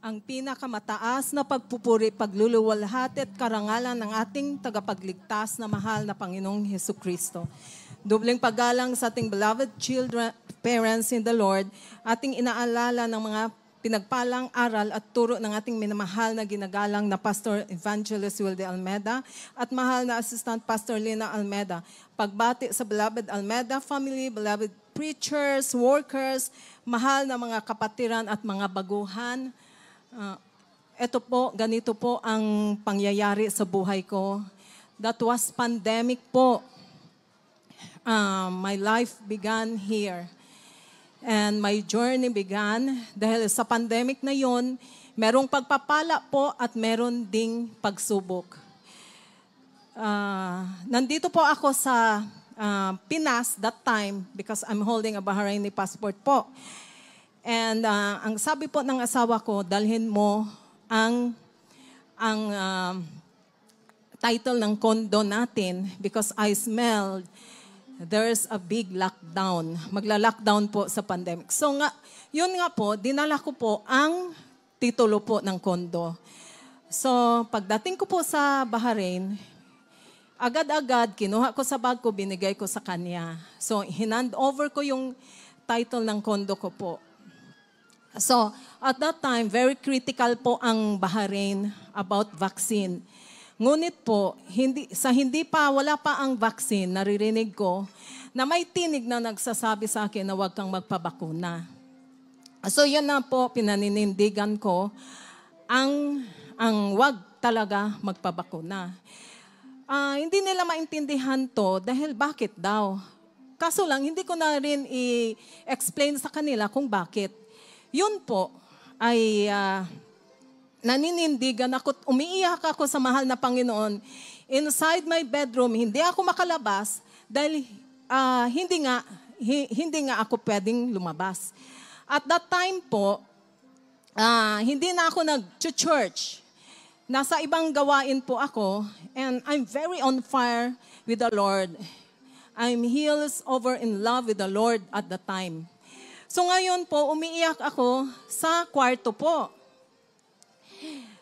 ang pinakamataas na pagpupuri, pagluluwalhati at karangalan ng ating tagapagligtas na mahal na Panginoong Hesukristo. Dobleng paggalang sa ating beloved children, parents in the Lord, ating inaalala ng mga pinagpalang aral at turo ng ating minamahal na ginagalang na Pastor Evangelist Wilde Almeda at mahal na Assistant Pastor Lina Almeda. Pagbati sa beloved Almeda family, beloved preachers, workers, mahal na mga kapatiran at mga baguhan. Ito po, ganito po ang pangyayari sa buhay ko. That was pandemic po. My life began here. And my journey began dahil sa pandemic na yon, merong pagpapala po at meron ding pagsubok. Nandito po ako sa Pinas that time because I'm holding a Bahraini passport po. And ang sabi po ng asawa ko, dalhin mo ang title ng condo natin because I smelled there's a big lockdown. Magla-lockdown po sa pandemic. So yun nga po, dinala ko po ang titulo po ng condo. So pagdating ko po sa Bahrain, agad-agad kinuha ko sa bag ko, binigay ko sa kanya. So hinand over ko yung title ng condo ko po. So, at that time, very critical po ang Bahrain about vaccine. Ngunit po, wala pa ang vaccine, naririnig ko na may tinig na nagsasabi sa akin na huwag kang magpabakuna. So, yun na po, pinaninindigan ko ang huwag talaga magpabakuna. Hindi nila maintindihan to dahil bakit daw. Kaso lang, hindi ko na rin i-explain sa kanila kung bakit. Yun po ay naninindigan ako, umiiyak ako sa mahal na Panginoon. Inside my bedroom, hindi ako makalabas dahil hindi nga ako pwedeng lumabas. At that time po, hindi na ako nag-church. Nasa ibang gawain po ako and I'm very on fire with the Lord. I'm healed over in love with the Lord at the time. So ngayon po, umiiyak ako sa kwarto po.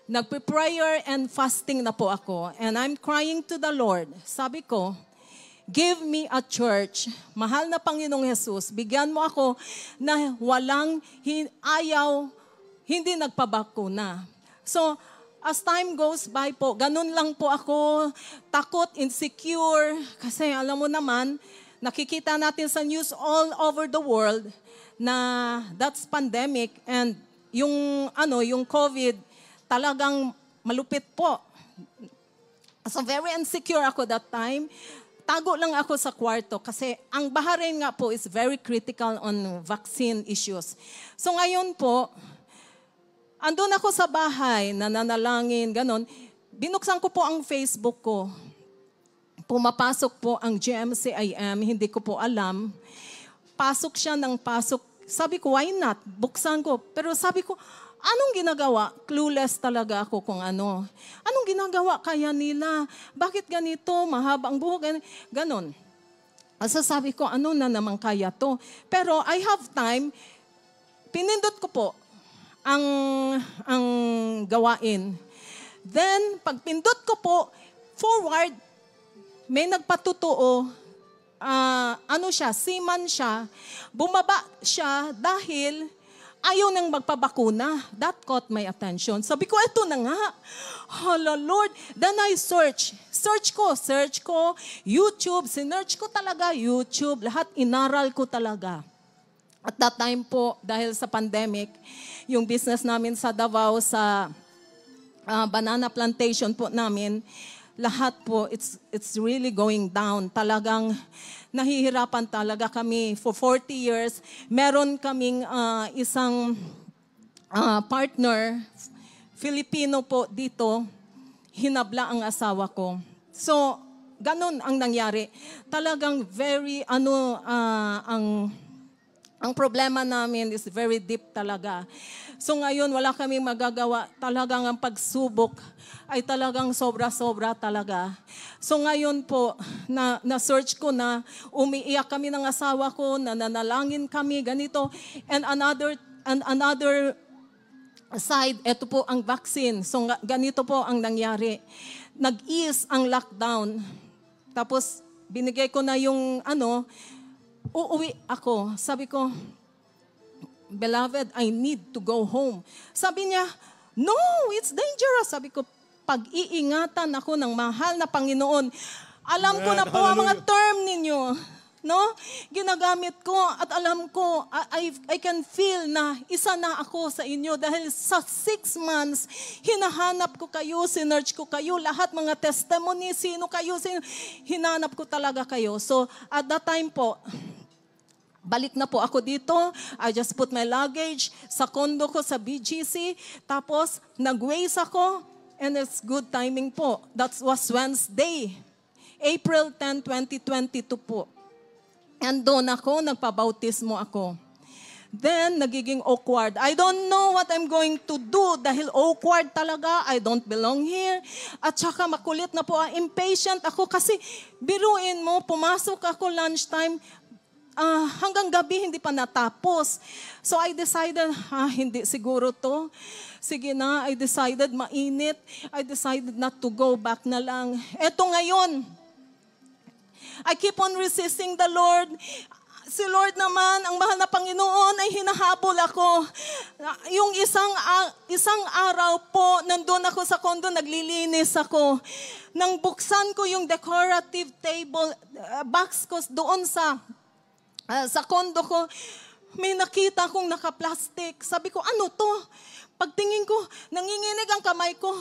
Nagpe-prayer and fasting na po ako. And I'm crying to the Lord. Sabi ko, give me a church. Mahal na Panginoong Jesus, bigyan mo ako na walang hindi nagpabakuna. So, as time goes by po, ganun lang po ako, takot, insecure. Kasi alam mo naman, nakikita natin sa news all over the world, na that's pandemic and yung COVID talagang malupit po. So very insecure ako that time. Tago lang ako sa kwarto kasi ang Bahrain nga po is very critical on vaccine issues. So ngayon po, andun ako sa bahay, nananalangin, ganon. Binuksan ko po ang Facebook ko. Pumapasok po ang GMCIM, hindi ko po alam. Pasok siya ng pasok. Sabi ko, why not? Buksan ko. Pero sabi ko, anong ginagawa? Clueless talaga ako kung ano. Anong ginagawa kaya nila? Bakit ganito? Mahaba ang buhok. Ganon. So sabi ko, ano na naman kaya to? Pero I have time. Pinindot ko po ang gawain. Then, pag pindot ko po, forward, may nagpatutuo. Seaman siya, bumaba siya dahil ayaw nang magpabakuna. That caught my attention. Sabi ko, eto na nga. Hala Lord. Then I search ko, YouTube, sinearch ko talaga YouTube, lahat inaral ko talaga. At that time po, dahil sa pandemic, yung business namin sa Davao, sa banana plantation po namin, lahat po, it's really going down. Talagang nahihirapan talaga kami. For 40 years, meron kaming isang partner, Filipino po dito, hinabla ang asawa ko. So, ganun ang nangyari. Talagang very, ang problema namin is very deep talaga. So ngayon, wala kaming magagawa. Talagang ang pagsubok ay talagang sobra-sobra talaga. So ngayon po, na-search ko na, umiiyak kami ng asawa ko, nananalangin kami, ganito. And another aside, ito po ang vaccine. So ganito po ang nangyari. Nag-ease ang lockdown. Tapos binigay ko na yung uuwi ako. Sabi ko, beloved, I need to go home. Sabi niya, no, it's dangerous. Sabi ko, pag-iingatan ako ng mahal na Panginoon. Alam ko na po ang mga term ninyo. No? Ginagamit ko at alam ko, I can feel na isa na ako sa inyo dahil sa 6 months, hinahanap ko kayo, sinearch ko kayo, lahat mga testimony, sino kayo, hinanap ko talaga kayo. So, at that time po, balik na po ako dito. I just put my luggage sa condo ko sa BGC. Tapos, nag-waze ako. And it's good timing po. That was Wednesday. April 10, 2022 po. And doon ako, nagpabautismo ako. Then, nagiging awkward. I don't know what I'm going to do dahil awkward talaga. I don't belong here. At saka makulit na po, impatient ako kasi biruin mo, pumasok ako lunchtime, hanggang gabi hindi pa natapos. So I decided, hindi siguro to. Sige na, I decided mainit. I decided not to go back na lang. Eto ngayon, I keep on resisting the Lord. Si Lord naman, ang mahal na Panginoon ay hinahabol ako. Yung isang araw po, nandun ako sa condo, naglilinis ako. Nang buksan ko yung decorative table, box ko doon sa condo ko, may nakita akong naka-plastic. Sabi ko, ano to? Pagtingin ko, nanginginig ang kamay ko.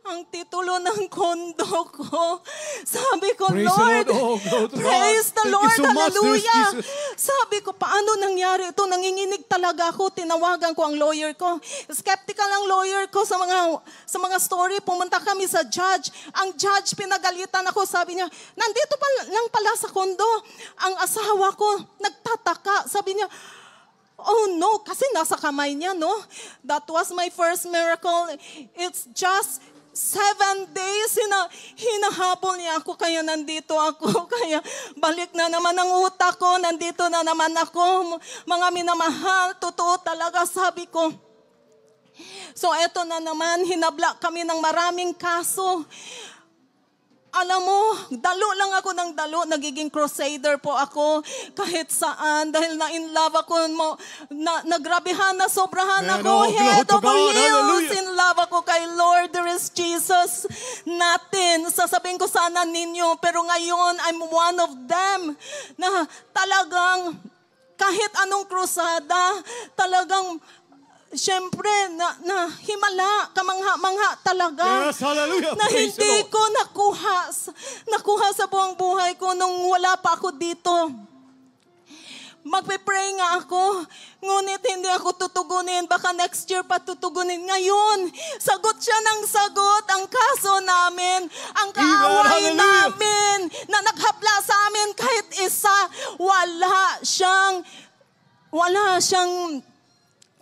Ang titulo ng condo ko. Sabi ko, Praise Lord, the Lord. praise the Thank you Lord, so much, hallelujah. Jesus. Sabi ko, paano nangyari ito? Nanginginig talaga ako. Tinawagan ko ang lawyer ko. Skeptical ang lawyer ko sa mga story. Pumunta kami sa judge. Ang judge, pinagalitan ako. Sabi niya, nandito pa lang pala sa condo. Ang asawa ko, nagtataka. Sabi niya, oh no, kasi nasa kamay niya, no? That was my first miracle. It's just 7 days, hinahabol niya ako, kaya nandito ako. Kaya balik na naman ang utak ko, nandito na naman ako. Mga minamahal, totoo talaga, sabi ko. So eto na naman, hinabla kami ng maraming kaso. Alam mo, dalo lang ako ng dalo. Nagiging crusader po ako kahit saan. Dahil na-in love ako. Nagrabihan na, sobrahan ako. Head over heels in love ako kay Lord. There is Jesus. Natin. Sasabihin ko sana ninyo. Pero ngayon, I'm one of them. Na talagang kahit anong krusada, talagang siyempre, na himala, kamangha-mangha talaga. Yes, hallelujah. Na Praise hindi the Lord. ko nakuha sa buong buhay ko nung wala pa ako dito. Magpe-pray nga ako, ngunit hindi ako tutugunin. Baka next year pa tutugunin. Ngayon, sagot siya ng sagot ang kaso namin, ang kaaway namin, na naghapla sa amin kahit isa. Wala siyang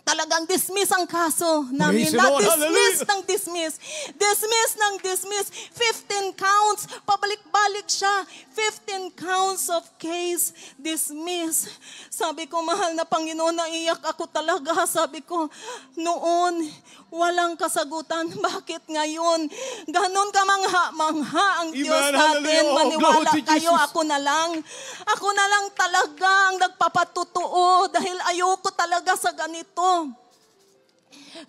talagang dismiss ang kaso namin. Na-dismiss ng dismiss. Dismiss ng dismiss. 15 counts. Pabalik-balik siya. 15 counts of case dismiss. Sabi ko, mahal na Panginoon, naiyak ako talaga. Sabi ko, noon, walang kasagutan. Bakit ngayon? Ganon ka mangha ang Diyos natin. Maniwala kayo, ako na lang. Ako na lang talaga ang nagpapatutuo dahil ayoko talaga sa ganito.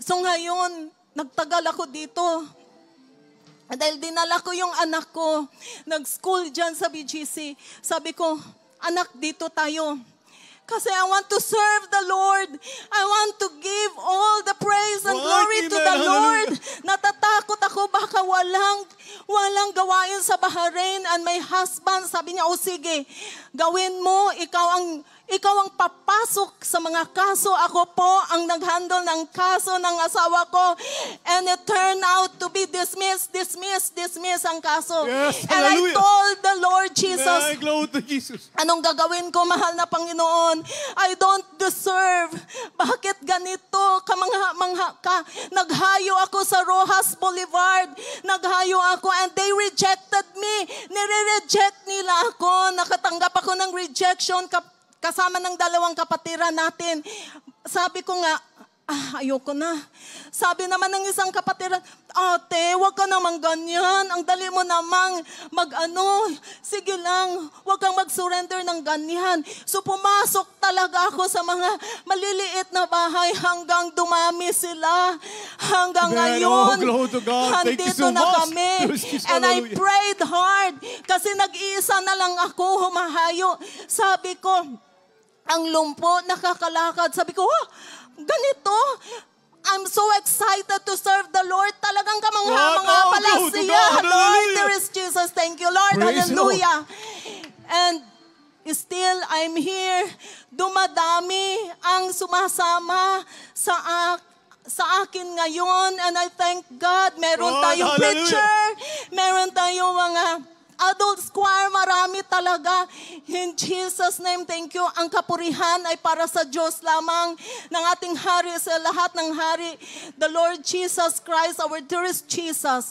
So ngayon, nagtagal ako dito. Dahil dinala ko yung anak ko. Nag-school dyan sa BGC. Sabi ko, anak, dito tayo. Kasi I want to serve the Lord. I want to give all the praise and glory to the Lord. Natatakot ako baka walang gawain sa Bahrain, and my husband, sabi niya, sige, gawin mo, ikaw ang papasok sa mga kaso. Ako po ang nag-handle ng kaso ng asawa ko. And it turned out to be dismiss ang kaso. Yes, and I told the Lord Jesus, glory to Jesus. anong gagawin ko, mahal na Panginoon? I don't deserve. Bakit ganito? Kamangha-mangha ka. Naghayo ako sa Rojas Boulevard. Naghayo ako and they rejected me. Nire-reject nila ako. Nakatanggap ako ng rejection kasama ng 2 kapatiran natin. Sabi ko nga, Ayoko na. Sabi naman ng isang kapatiran, ate, wag ka naman ganyan. Ang dali mo namang sige lang, wag kang mag-surrender ng ganyan. So pumasok talaga ako sa mga maliliit na bahay hanggang dumami sila. Hanggang ngayon, glory to God. Thank you nandito so na much. kami. Jesus, And I hallelujah. prayed hard kasi nag-iisa na lang ako humahayo. Sabi ko, ang lumpo, nakakalakad. Sabi ko, ganito. I'm so excited to serve the Lord. Talagang kamangha-mangha pala glory to siya. God. Lord, Hallelujah. there is Jesus. Thank you, Lord. Praise the Lord. Hallelujah. And still, I'm here. Dumadami ang sumasama sa akin ngayon. And I thank God. Meron God, tayong hallelujah. preacher. Meron tayong mga adult choir, marami talaga. In Jesus' name, thank you. Ang kapurihan ay para sa Diyos lamang ng ating hari, sa lahat ng hari. The Lord Jesus Christ, our dearest Jesus.